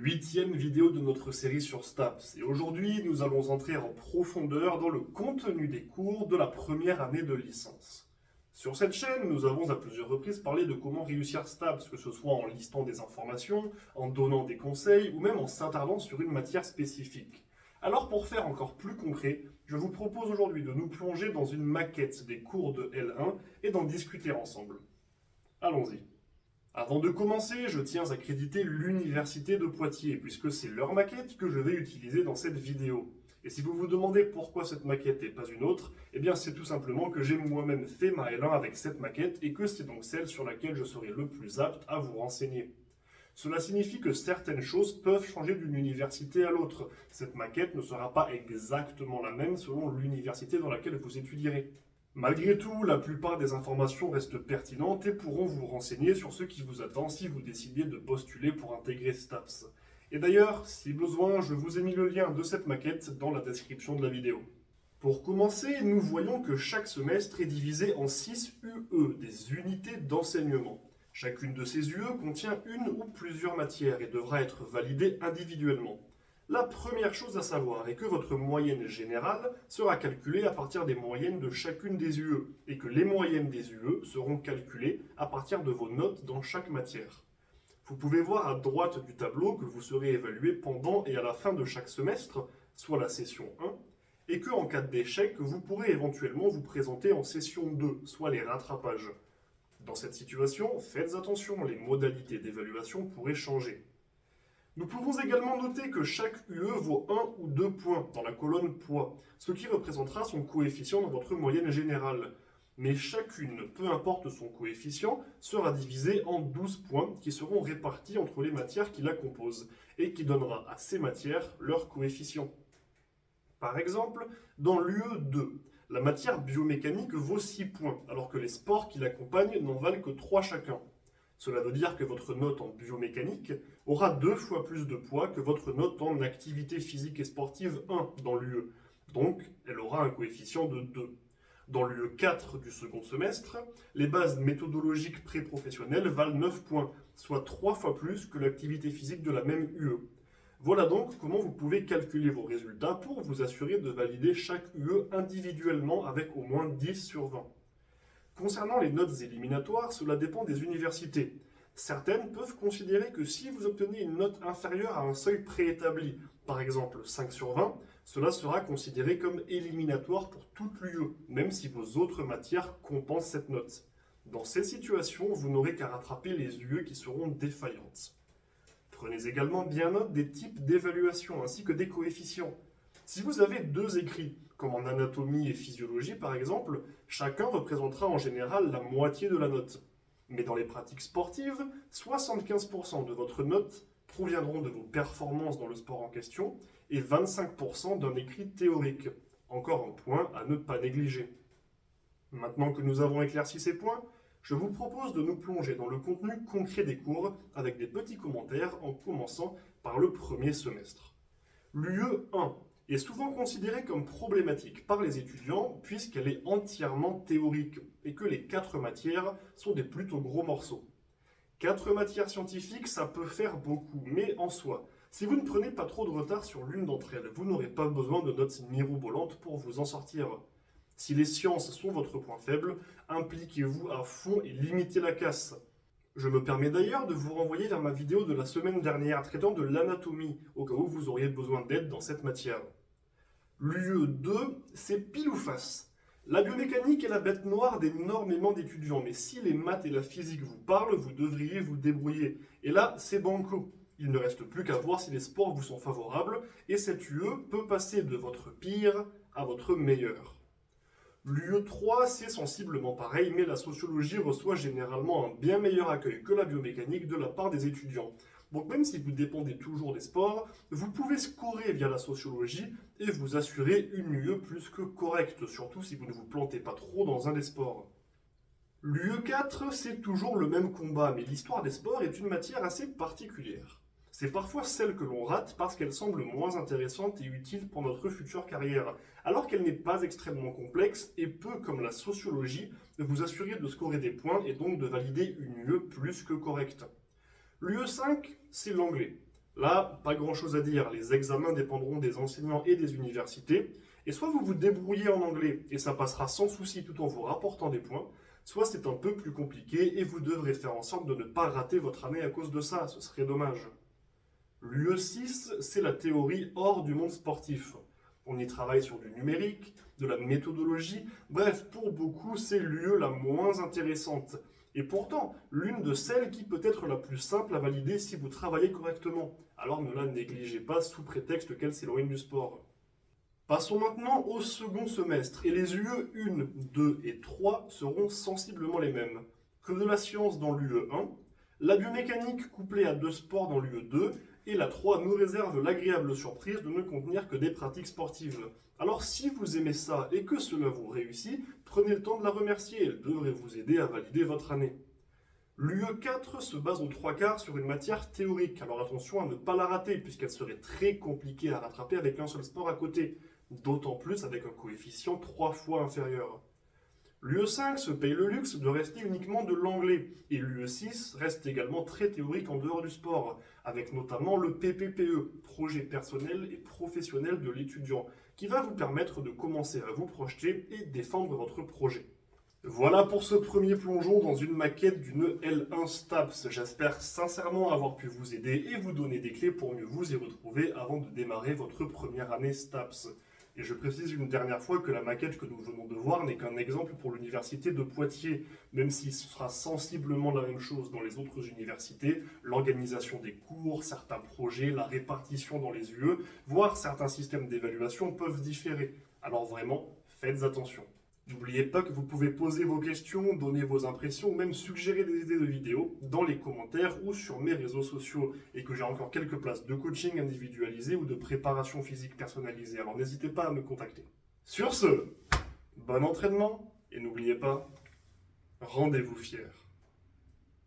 Huitième vidéo de notre série sur STAPS. Et aujourd'hui, nous allons entrer en profondeur dans le contenu des cours de la première année de licence. Sur cette chaîne, nous avons à plusieurs reprises parlé de comment réussir STAPS, que ce soit en listant des informations, en donnant des conseils ou même en s'attardant sur une matière spécifique. Alors pour faire encore plus concret, je vous propose aujourd'hui de nous plonger dans une maquette des cours de L1 et d'en discuter ensemble. Allons-y. Avant de commencer, je tiens à créditer l'Université de Poitiers, puisque c'est leur maquette que je vais utiliser dans cette vidéo. Et si vous vous demandez pourquoi cette maquette et pas une autre, eh bien c'est tout simplement que j'ai moi-même fait ma L1 avec cette maquette et que c'est donc celle sur laquelle je serai le plus apte à vous renseigner. Cela signifie que certaines choses peuvent changer d'une université à l'autre. Cette maquette ne sera pas exactement la même selon l'université dans laquelle vous étudierez. Malgré tout, la plupart des informations restent pertinentes et pourront vous renseigner sur ce qui vous attend si vous décidez de postuler pour intégrer STAPS. Et d'ailleurs, si besoin, je vous ai mis le lien de cette maquette dans la description de la vidéo. Pour commencer, nous voyons que chaque semestre est divisé en 6 UE, des unités d'enseignement. Chacune de ces UE contient une ou plusieurs matières et devra être validée individuellement. La première chose à savoir est que votre moyenne générale sera calculée à partir des moyennes de chacune des UE et que les moyennes des UE seront calculées à partir de vos notes dans chaque matière. Vous pouvez voir à droite du tableau que vous serez évalué pendant et à la fin de chaque semestre, soit la session 1, et que en cas d'échec, vous pourrez éventuellement vous présenter en session 2, soit les rattrapages. Dans cette situation, faites attention, les modalités d'évaluation pourraient changer. Nous pouvons également noter que chaque UE vaut 1 ou 2 points dans la colonne poids, ce qui représentera son coefficient dans votre moyenne générale. Mais chacune, peu importe son coefficient, sera divisée en 12 points qui seront répartis entre les matières qui la composent et qui donnera à ces matières leur coefficient. Par exemple, dans l'UE2, la matière biomécanique vaut 6 points, alors que les sports qui l'accompagnent n'en valent que 3 chacun. Cela veut dire que votre note en biomécanique aura 2 fois plus de poids que votre note en activité physique et sportive 1 dans l'UE. Donc, elle aura un coefficient de 2. Dans l'UE 4 du second semestre, les bases méthodologiques pré-professionnelles valent 9 points, soit 3 fois plus que l'activité physique de la même UE. Voilà donc comment vous pouvez calculer vos résultats pour vous assurer de valider chaque UE individuellement avec au moins 10 sur 20. Concernant les notes éliminatoires, cela dépend des universités. Certaines peuvent considérer que si vous obtenez une note inférieure à un seuil préétabli, par exemple 5 sur 20, cela sera considéré comme éliminatoire pour toute l'UE, même si vos autres matières compensent cette note. Dans ces situations, vous n'aurez qu'à rattraper les UE qui seront défaillantes. Prenez également bien note des types d'évaluation ainsi que des coefficients. Si vous avez 2 écrits, comme en anatomie et physiologie par exemple, chacun représentera en général la moitié de la note. Mais dans les pratiques sportives, 75% de votre note proviendront de vos performances dans le sport en question et 25% d'un écrit théorique. Encore un point à ne pas négliger. Maintenant que nous avons éclairci ces points, je vous propose de nous plonger dans le contenu concret des cours avec des petits commentaires en commençant par le premier semestre. L'UE 1 est souvent considérée comme problématique par les étudiants puisqu'elle est entièrement théorique et que les 4 matières sont des plutôt gros morceaux. 4 matières scientifiques, ça peut faire beaucoup, mais en soi, si vous ne prenez pas trop de retard sur l'une d'entre elles, vous n'aurez pas besoin de notes mirobolantes pour vous en sortir. Si les sciences sont votre point faible, impliquez-vous à fond et limitez la casse. Je me permets d'ailleurs de vous renvoyer vers ma vidéo de la semaine dernière traitant de l'anatomie, au cas où vous auriez besoin d'aide dans cette matière. L'UE2, c'est pile ou face. La biomécanique est la bête noire d'énormément d'étudiants, mais si les maths et la physique vous parlent, vous devriez vous débrouiller. Et là, c'est banco. Il ne reste plus qu'à voir si les sports vous sont favorables, et cette UE peut passer de votre pire à votre meilleur. L'UE3, c'est sensiblement pareil, mais la sociologie reçoit généralement un bien meilleur accueil que la biomécanique de la part des étudiants. Donc même si vous dépendez toujours des sports, vous pouvez scorer via la sociologie et vous assurer une UE plus que correcte, surtout si vous ne vous plantez pas trop dans un des sports. L'UE4, c'est toujours le même combat, mais l'histoire des sports est une matière assez particulière. C'est parfois celle que l'on rate parce qu'elle semble moins intéressante et utile pour notre future carrière, alors qu'elle n'est pas extrêmement complexe et peut, comme la sociologie, vous assurer de scorer des points et donc de valider une UE plus que correcte. L'UE5, c'est l'anglais. Là, pas grand-chose à dire, les examens dépendront des enseignants et des universités, et soit vous vous débrouillez en anglais et ça passera sans souci tout en vous rapportant des points, soit c'est un peu plus compliqué et vous devrez faire en sorte de ne pas rater votre année à cause de ça, ce serait dommage. L'UE6, c'est la théorie hors du monde sportif. On y travaille sur du numérique, de la méthodologie, bref, pour beaucoup, c'est l'UE la moins intéressante. Et pourtant, l'une de celles qui peut être la plus simple à valider si vous travaillez correctement. Alors ne la négligez pas sous prétexte qu'elle s'éloigne du sport. Passons maintenant au second semestre, et les UE 1, 2 et 3 seront sensiblement les mêmes. Que de la science dans l'UE 1, la biomécanique couplée à 2 sports dans l'UE 2, et la 3 nous réserve l'agréable surprise de ne contenir que des pratiques sportives. Alors si vous aimez ça et que cela vous réussit, prenez le temps de la remercier, elle devrait vous aider à valider votre année. L'UE 4 se base aux 3/4 sur une matière théorique, alors attention à ne pas la rater, puisqu'elle serait très compliquée à rattraper avec un seul sport à côté, d'autant plus avec un coefficient 3 fois inférieur. L'UE 5 se paye le luxe de rester uniquement de l'anglais, et l'UE 6 reste également très théorique en dehors du sport, avec notamment le PPPE, projet personnel et professionnel de l'étudiant, qui va vous permettre de commencer à vous projeter et défendre votre projet. Voilà pour ce premier plongeon dans une maquette d'une L1 STAPS. J'espère sincèrement avoir pu vous aider et vous donner des clés pour mieux vous y retrouver avant de démarrer votre première année STAPS. Et je précise une dernière fois que la maquette que nous venons de voir n'est qu'un exemple pour l'université de Poitiers, même si ce sera sensiblement la même chose dans les autres universités, l'organisation des cours, certains projets, la répartition dans les UE, voire certains systèmes d'évaluation peuvent différer. Alors vraiment, faites attention. N'oubliez pas que vous pouvez poser vos questions, donner vos impressions ou même suggérer des idées de vidéos dans les commentaires ou sur mes réseaux sociaux et que j'ai encore quelques places de coaching individualisé ou de préparation physique personnalisée. Alors n'hésitez pas à me contacter. Sur ce, bon entraînement et n'oubliez pas, rendez-vous fiers.